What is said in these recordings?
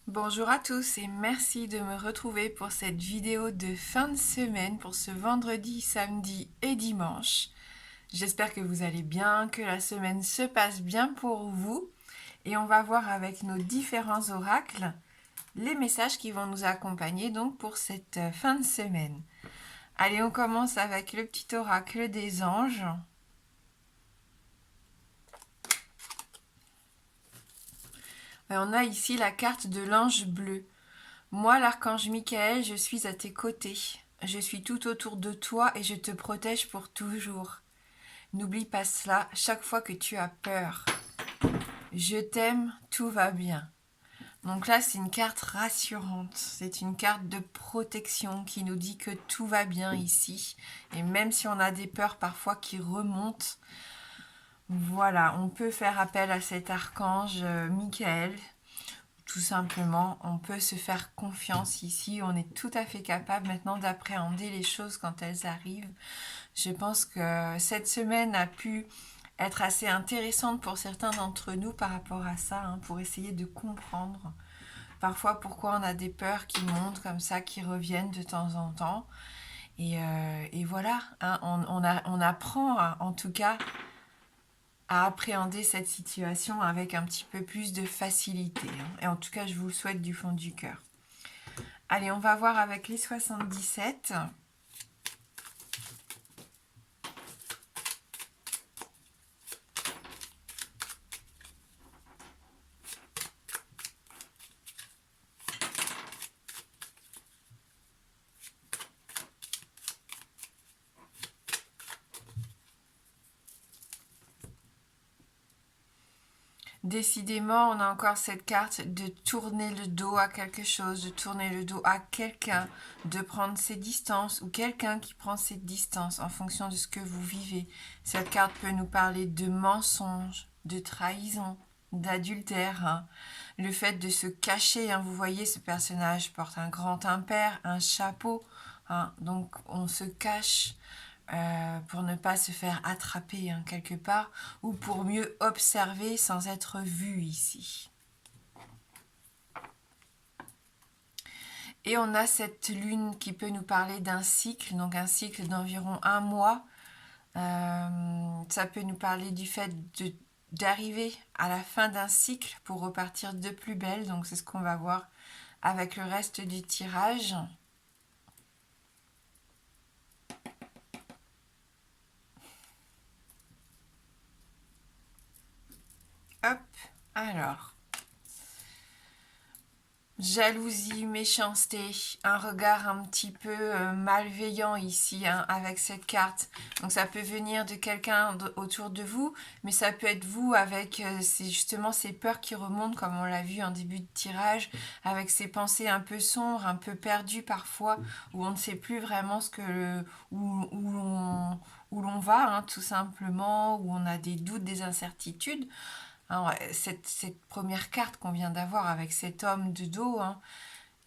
Bonjour à tous et merci de me retrouver pour cette vidéo de fin de semaine pour ce vendredi, samedi et dimanche. J'espère que vous allez bien, que la semaine se passe bien pour vous et on va voir avec nos différents oracles les messages qui vont nous accompagner donc pour cette fin de semaine. Allez, on commence avec le petit oracle des anges. Et on a ici la carte de l'ange bleu. Moi, l'archange Michael, je suis à tes côtés. Je suis tout autour de toi et je te protège pour toujours. N'oublie pas cela chaque fois que tu as peur. Je t'aime, tout va bien. Donc là, c'est une carte rassurante. C'est une carte de protection qui nous dit que tout va bien ici. Et même si on a des peurs parfois qui remontent, voilà, on peut faire appel à cet archange Michael. Tout simplement, on peut se faire confiance ici. On est tout à fait capable maintenant d'appréhender les choses quand elles arrivent. Je pense que cette semaine a pu être assez intéressante pour certains d'entre nous par rapport à ça, hein, pour essayer de comprendre parfois pourquoi on a des peurs qui montent comme ça, qui reviennent de temps en temps. Et voilà, hein, on apprend en tout cas à appréhender cette situation avec un petit peu plus de facilité, hein. Et en tout cas, je vous le souhaite du fond du cœur. Allez, on va voir avec les 77. Décidément, on a encore cette carte de tourner le dos à quelque chose, de tourner le dos à quelqu'un, de prendre ses distances ou quelqu'un qui prend ses distances en fonction de ce que vous vivez. Cette carte peut nous parler de mensonges, de trahison, d'adultère, hein. Le fait de se cacher, hein, vous voyez, ce personnage porte un grand impair, un chapeau, hein, donc on se cache pour ne pas se faire attraper, hein, quelque part, ou pour mieux observer sans être vu ici. Et on a cette lune qui peut nous parler d'un cycle, donc un cycle d'environ un mois. Ça peut nous parler du fait d'arriver à la fin d'un cycle pour repartir de plus belle. Donc c'est ce qu'on va voir avec le reste du tirage. Hop, alors. Jalousie, méchanceté, un regard un petit peu malveillant ici, hein, avec cette carte. Donc ça peut venir de quelqu'un autour de vous, mais ça peut être vous avec justement ces peurs qui remontent, comme on l'a vu en début de tirage, avec ces pensées un peu sombres, un peu perdues parfois, où on ne sait plus vraiment où l'on va, hein, tout simplement, où on a des doutes, des incertitudes. Alors, cette première carte qu'on vient d'avoir avec cet homme de dos, hein,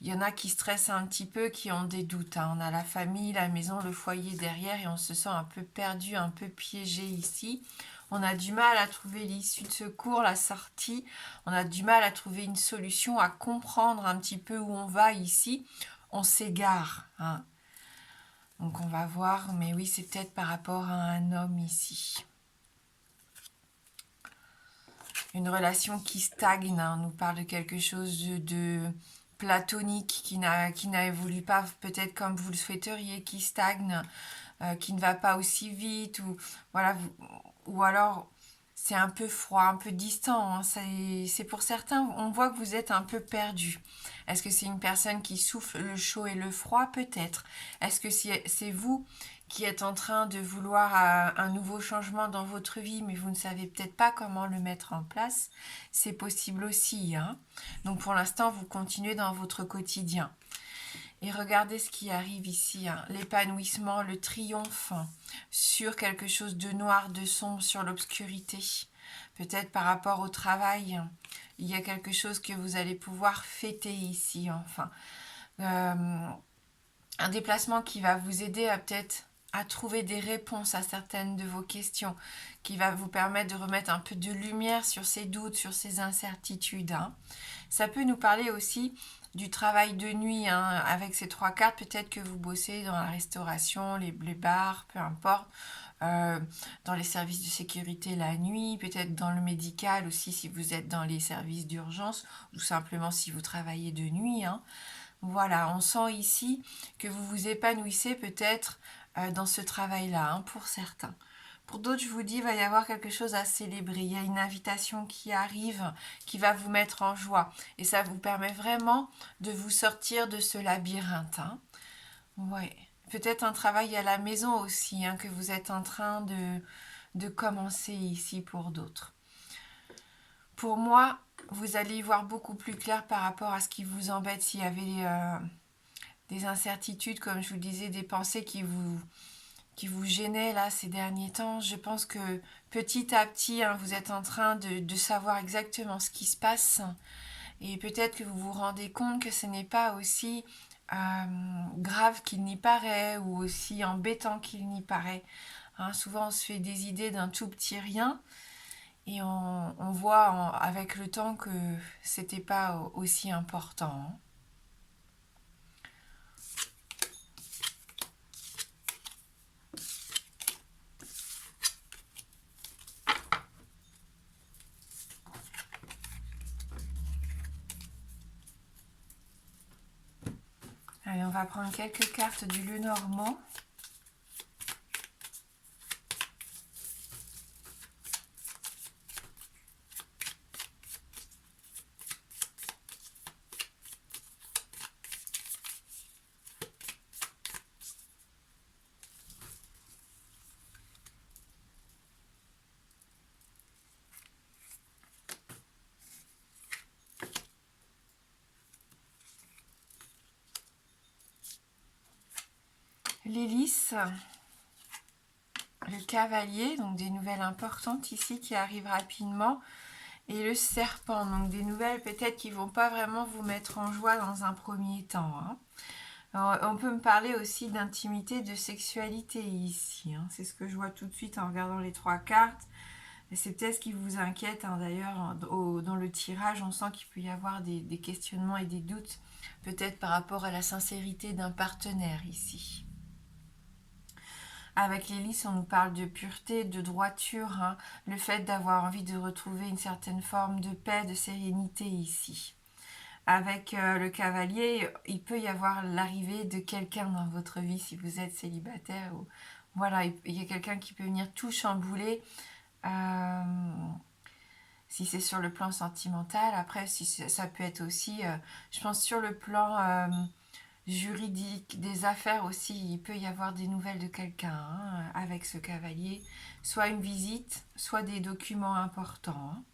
il y en a qui stressent un petit peu, qui ont des doutes, hein. On a la famille, la maison, le foyer derrière et on se sent un peu perdu, un peu piégé ici. On a du mal à trouver l'issue de secours, la sortie. On a du mal à trouver une solution, à comprendre un petit peu où on va ici. On s'égare, hein. Donc on va voir, mais oui, c'est peut-être par rapport à un homme ici. Une relation qui stagne, hein, on nous parle de quelque chose de platonique qui n'évolue pas peut-être comme vous le souhaiteriez, qui stagne, qui ne va pas aussi vite, ou voilà, ou alors c'est un peu froid, un peu distant, hein. C'est pour certains, on voit que vous êtes un peu perdu. Est-ce que c'est une personne qui souffle le chaud et le froid? Peut-être. Est-ce que c'est vous qui êtes en train de vouloir un nouveau changement dans votre vie, mais vous ne savez peut-être pas comment le mettre en place? C'est possible aussi, hein. Donc pour l'instant, vous continuez dans votre quotidien. Et regardez ce qui arrive ici, hein. L'épanouissement, le triomphe sur quelque chose de noir, de sombre, sur l'obscurité. Peut-être par rapport au travail, il y a quelque chose que vous allez pouvoir fêter ici, enfin. Un déplacement qui va vous aider à peut-être à trouver des réponses à certaines de vos questions, qui va vous permettre de remettre un peu de lumière sur ces doutes, sur ces incertitudes. Hein. Ça peut nous parler aussi du travail de nuit. Hein. Avec ces 3 cartes, peut-être que vous bossez dans la restauration, les bars, peu importe, dans les services de sécurité la nuit, peut-être dans le médical aussi si vous êtes dans les services d'urgence, ou simplement si vous travaillez de nuit. Hein. Voilà, on sent ici que vous vous épanouissez peut-être dans ce travail-là, hein, pour certains. Pour d'autres, je vous dis, il va y avoir quelque chose à célébrer. Il y a une invitation qui arrive, qui va vous mettre en joie. Et ça vous permet vraiment de vous sortir de ce labyrinthe. Hein. Ouais. Peut-être un travail à la maison aussi, hein, que vous êtes en train de commencer ici pour d'autres. Pour moi, vous allez y voir beaucoup plus clair par rapport à ce qui vous embête. S'il y avait des incertitudes, comme je vous disais, des pensées qui vous gênaient là ces derniers temps, je pense que petit à petit, hein, vous êtes en train de savoir exactement ce qui se passe. Et peut-être que vous vous rendez compte que ce n'est pas aussi grave qu'il n'y paraît ou aussi embêtant qu'il n'y paraît. Hein, souvent, on se fait des idées d'un tout petit rien et on voit avec le temps que c'était pas aussi important. Hein. Allez, on va prendre quelques cartes du Lenormand. L'hélice, le cavalier, donc des nouvelles importantes ici qui arrivent rapidement, et le serpent, donc des nouvelles peut-être qui ne vont pas vraiment vous mettre en joie dans un premier temps. Hein. Alors, on peut me parler aussi d'intimité, de sexualité ici. Hein. C'est ce que je vois tout de suite en regardant les 3 cartes. Et c'est peut-être ce qui vous inquiète. Hein. D'ailleurs, dans le tirage, on sent qu'il peut y avoir des questionnements et des doutes, peut-être par rapport à la sincérité d'un partenaire ici. Avec l'hélice, on nous parle de pureté, de droiture, hein, le fait d'avoir envie de retrouver une certaine forme de paix, de sérénité ici. Avec le cavalier, il peut y avoir l'arrivée de quelqu'un dans votre vie si vous êtes célibataire. Ou, voilà, il y a quelqu'un qui peut venir tout chambouler. Si c'est sur le plan sentimental, après, si ça peut être aussi, je pense, sur le plan juridique, des affaires aussi, il peut y avoir des nouvelles de quelqu'un, hein, avec ce cavalier, soit une visite, soit des documents importants. Hein.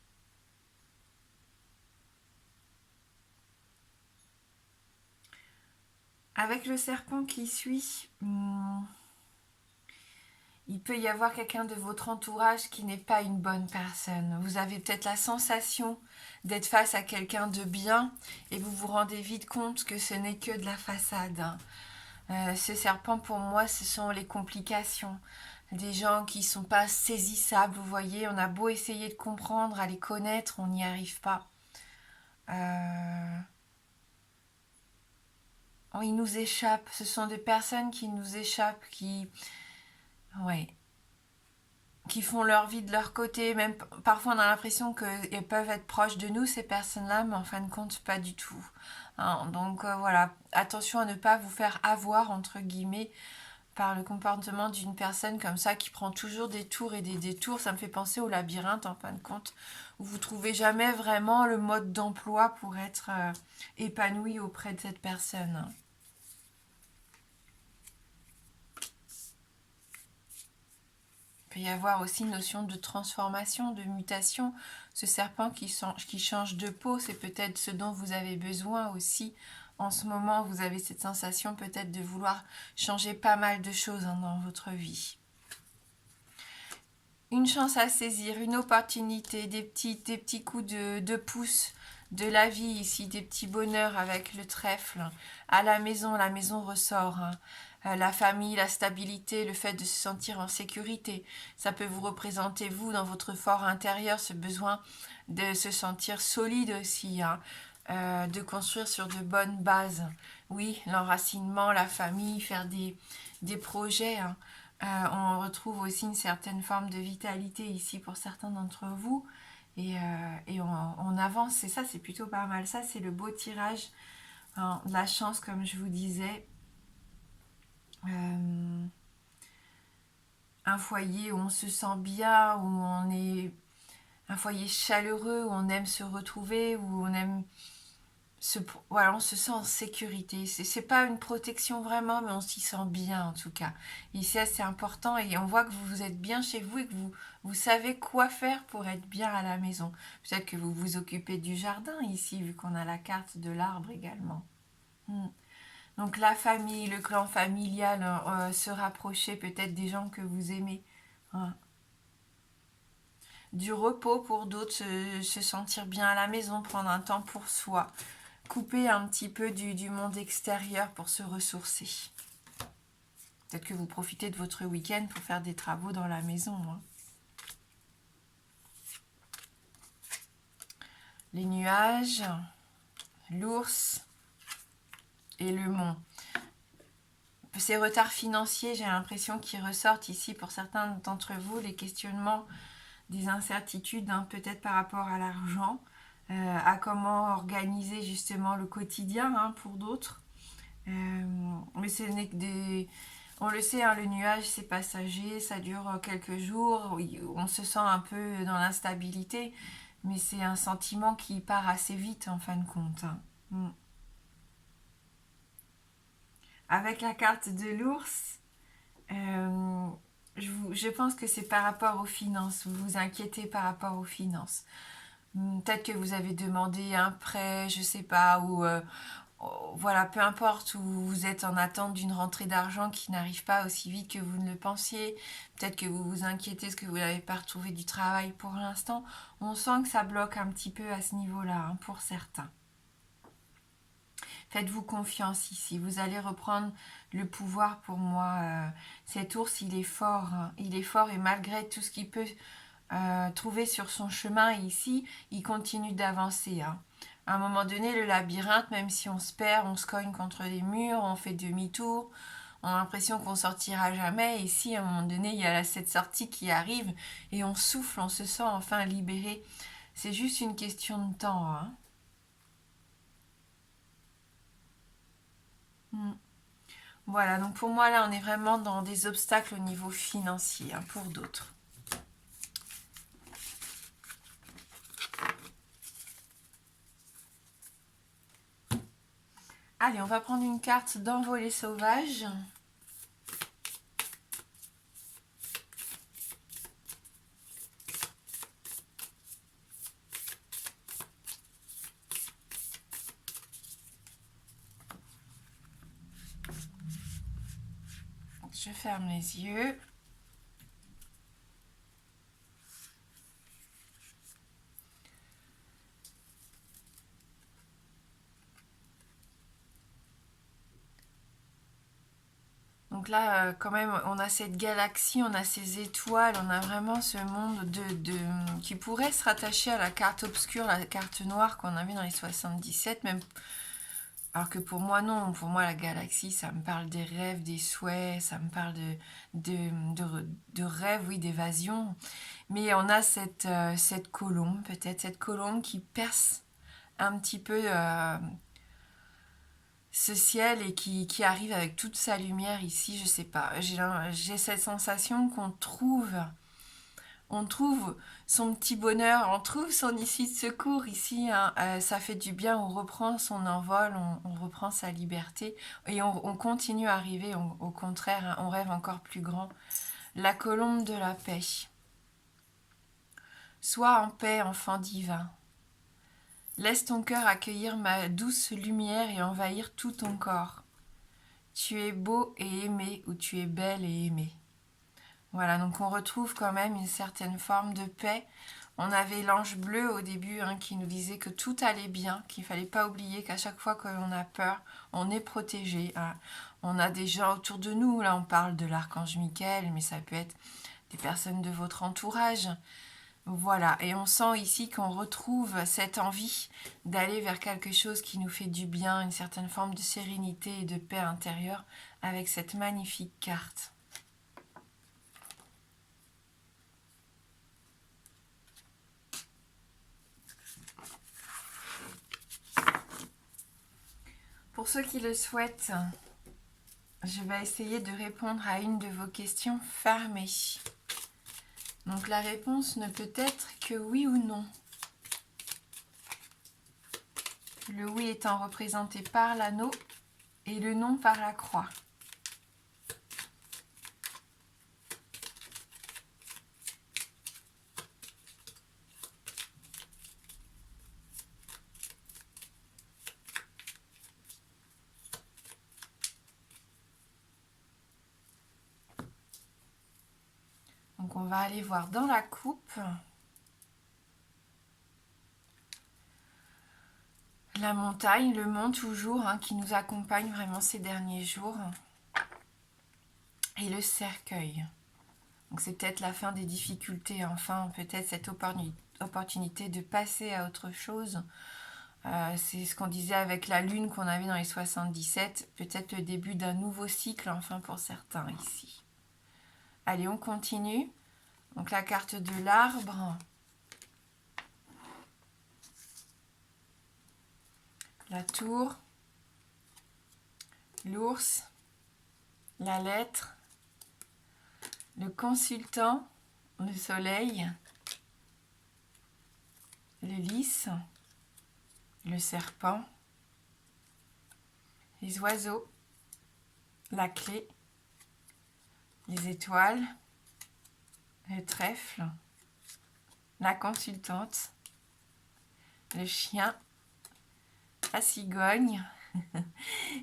Avec le serpent qui suit, il peut y avoir quelqu'un de votre entourage qui n'est pas une bonne personne. Vous avez peut-être la sensation d'être face à quelqu'un de bien et vous vous rendez vite compte que ce n'est que de la façade. Hein. Ce serpent, pour moi, ce sont les complications. Des gens qui ne sont pas saisissables, vous voyez. On a beau essayer de comprendre, à les connaître, on n'y arrive pas. Ils nous échappent. Ce sont des personnes qui nous échappent, qui... Ouais. Qui font leur vie de leur côté. Même parfois, on a l'impression qu'elles peuvent être proches de nous, ces personnes-là, mais en fin de compte, pas du tout. Hein, donc voilà, attention à ne pas vous faire avoir, entre guillemets, par le comportement d'une personne comme ça qui prend toujours des tours et des détours. Ça me fait penser au labyrinthe en fin de compte, où vous trouvez jamais vraiment le mode d'emploi pour être épanoui auprès de cette personne. Il peut y avoir aussi une notion de transformation, de mutation. Ce serpent qui change de peau, c'est peut-être ce dont vous avez besoin aussi. En ce moment, vous avez cette sensation peut-être de vouloir changer pas mal de choses, hein, dans votre vie. Une chance à saisir, une opportunité, des petits coups de pouce de la vie ici, des petits bonheurs avec le trèfle. À la maison ressort. Hein. la famille, la stabilité, le fait de se sentir en sécurité. Ça peut vous représenter, vous, dans votre fort intérieur, ce besoin de se sentir solide aussi, hein, de construire sur de bonnes bases. Oui, l'enracinement, la famille, faire des projets, hein. On retrouve aussi une certaine forme de vitalité ici pour certains d'entre vous. Et on avance, et ça c'est plutôt pas mal. Ça c'est le beau tirage, hein, de la chance comme je vous disais. Un foyer où on se sent bien, où on est un foyer chaleureux, où on aime se retrouver, où on aime voilà, on se sent en sécurité. C'est pas une protection vraiment, mais on s'y sent bien en tout cas. Et ça, c'est important et on voit que vous êtes bien chez vous et que vous savez quoi faire pour être bien à la maison. Peut-être que vous vous occupez du jardin ici, vu qu'on a la carte de l'arbre également. Donc la famille, le clan familial, se rapprocher peut-être des gens que vous aimez. Hein. Du repos pour d'autres, se sentir bien à la maison, prendre un temps pour soi. Couper un petit peu du monde extérieur pour se ressourcer. Peut-être que vous profitez de votre week-end pour faire des travaux dans la maison. Hein. Les nuages, l'ours et le mont. Ces retards financiers, j'ai l'impression qu'ils ressortent ici pour certains d'entre vous, les questionnements, des incertitudes, hein, peut-être par rapport à l'argent, à comment organiser justement le quotidien, hein, pour d'autres. Mais ce n'est que des... On le sait, hein, le nuage c'est passager, ça dure quelques jours, on se sent un peu dans l'instabilité, mais c'est un sentiment qui part assez vite en fin de compte. Hein. Avec la carte de l'ours, euh, je pense que c'est par rapport aux finances, vous vous inquiétez par rapport aux finances. Peut-être que vous avez demandé un prêt, je sais pas, ou voilà, peu importe où vous êtes en attente d'une rentrée d'argent qui n'arrive pas aussi vite que vous ne le pensiez. Peut-être que vous vous inquiétez parce que vous n'avez pas retrouvé du travail pour l'instant. On sent que ça bloque un petit peu à ce niveau-là, hein, pour certains. Faites-vous confiance ici. Vous allez reprendre le pouvoir pour moi. Cet ours, il est fort. Hein. Il est fort et malgré tout ce qu'il peut trouver sur son chemin ici, il continue d'avancer. Hein. À un moment donné, le labyrinthe, même si on se perd, on se cogne contre les murs, on fait demi-tour, on a l'impression qu'on sortira jamais. Et ici, à un moment donné, il y a cette sortie qui arrive et on souffle, on se sent enfin libéré. C'est juste une question de temps. Hein. Voilà, donc pour moi, là, on est vraiment dans des obstacles au niveau financier, hein, pour d'autres. Allez, on va prendre une carte d'envolée sauvage. Je ferme les yeux. Donc là, quand même, on a cette galaxie, on a ces étoiles, on a vraiment ce monde qui pourrait se rattacher à la carte obscure, la carte noire qu'on avait dans les 77, même. Alors que pour moi, non. Pour moi, la galaxie, ça me parle des rêves, des souhaits, ça me parle de rêves, oui, d'évasion. Mais on a cette colombe, peut-être, cette colombe qui perce un petit peu ce ciel et qui arrive avec toute sa lumière ici, je sais pas. J'ai cette sensation on trouve son petit bonheur, on trouve son issue de secours ici. Hein. Ça fait du bien, on reprend son envol, on reprend sa liberté et on continue à arriver, au contraire, hein, on rêve encore plus grand. La colombe de la paix. Sois en paix, enfant divin. Laisse ton cœur accueillir ma douce lumière et envahir tout ton corps. Tu es beau et aimé ou tu es belle et aimée. Voilà, donc on retrouve quand même une certaine forme de paix On avait l'ange bleu au début qui nous disait que tout allait bien, qu'il ne fallait pas oublier qu'à chaque fois qu'on a peur, on est protégé. On a des gens autour de nous, là on parle de l'archange Michael, mais ça peut être des personnes de votre entourage. Voilà, et on sent ici qu'on retrouve cette envie d'aller vers quelque chose qui nous fait du bien, une certaine forme de sérénité et de paix intérieure avec cette magnifique carte. Pour ceux qui le souhaitent, je vais essayer de répondre à une de vos questions fermées. Donc la réponse ne peut être que oui ou non. Le oui étant représenté par l'anneau et le non par la croix. Donc on va aller voir dans la coupe. La montagne, le mont toujours, qui nous accompagne vraiment ces derniers jours. Et le cercueil. Donc c'est peut-être la fin des difficultés, enfin peut-être cette opportunité de passer à autre chose. C'est ce qu'on disait avec la lune qu'on avait dans les 77, peut-être le début d'un nouveau cycle, enfin pour certains ici. Allez, on continue. Donc la carte de l'arbre, la tour, l'ours, la lettre, le consultant, le soleil, le lys, le serpent, les oiseaux, la clé, les étoiles, le trèfle, la consultante, le chien, la cigogne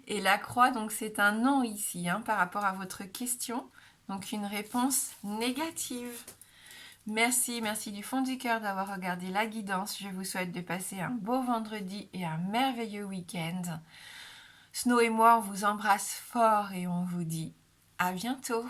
et la croix. Donc c'est un non ici par rapport à votre question. Donc une réponse négative. Merci du fond du cœur d'avoir regardé la guidance. Je vous souhaite de passer un beau vendredi et un merveilleux week-end. Snow et moi, on vous embrasse fort et on vous dit à bientôt.